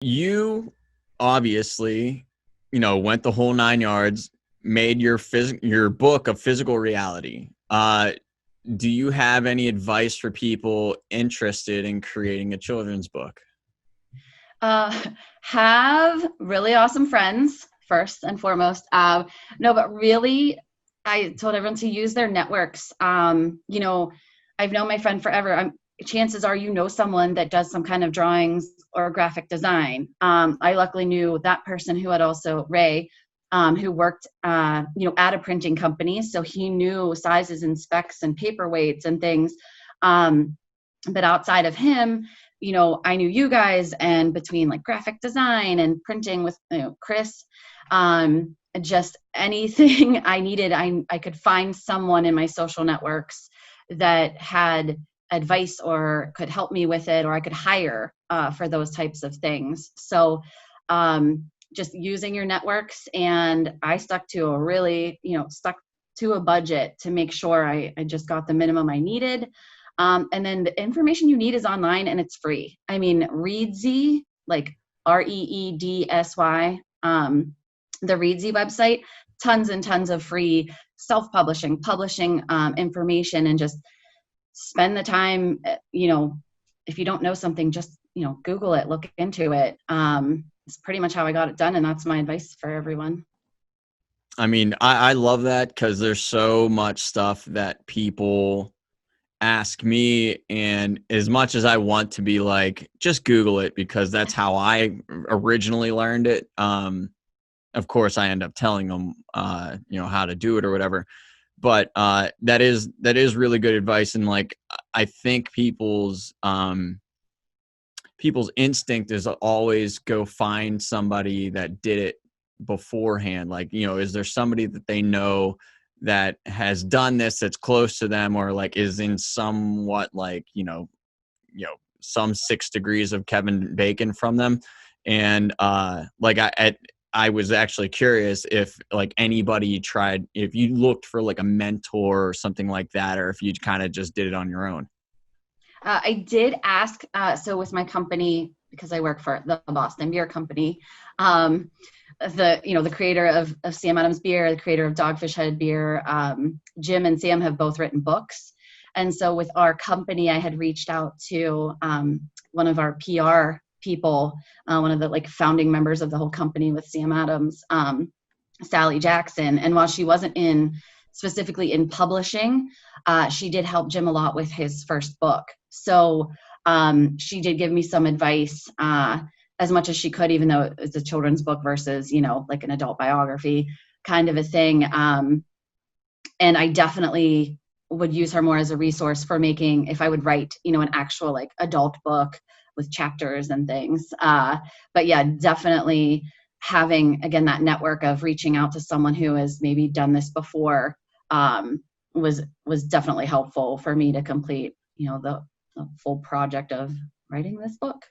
You obviously, went the whole 9 yards, made your book a physical reality. Do you have any advice for people interested in creating a children's book? Uh, have really awesome friends first and foremost. No, but really, I told everyone to use their networks. I've known my friend forever. Chances are you know someone that does some kind of drawings or graphic design. I luckily knew that person who had also Ray, who worked, at a printing company, so he knew sizes and specs and paperweights and things. But outside of him, I knew you guys, and between like graphic design and printing with Chris, just anything I needed, I could find someone in my social networks that had advice or could help me with it, or I could hire for those types of things. So just using your networks, and I stuck to a budget to make sure I just got the minimum I needed. And then the information you need is online and it's free. I mean, Reedsy, like Reedsy, the Reedsy website, tons and tons of free self-publishing, publishing information, and just spend the time, if you don't know something, just, Google it, look into it. It's pretty much how I got it done. And that's my advice for everyone. I mean, I love that because there's so much stuff that people ask me, and as much as I want to be like, just Google it because that's how I originally learned it. Of course I end up telling them how to do it or whatever, but that is really good advice. And like, I think people's instinct is always go find somebody that did it beforehand. Like, is there somebody that they know that has done this that's close to them, or like is in somewhat like, some 6 degrees of Kevin Bacon from them. And I was actually curious if like anybody tried, if you looked for like a mentor or something like that, or if you kind of just did it on your own. I did ask, so with my company, because I work for the Boston Beer Company, the creator of Sam Adams Beer, the creator of Dogfish Head Beer, Jim and Sam have both written books. And so with our company, I had reached out to one of our PR people, one of the like founding members of the whole company with Sam Adams, Sally Jackson. And while she wasn't specifically in publishing, she did help Jim a lot with his first book. So she did give me some advice, as much as she could, even though it's a children's book versus, like an adult biography kind of a thing. And I definitely would use her more as a resource for making, if I would write, an actual like adult book with chapters and things. But yeah, definitely having, again, that network of reaching out to someone who has maybe done this before, was definitely helpful for me to complete, the full project of writing this book.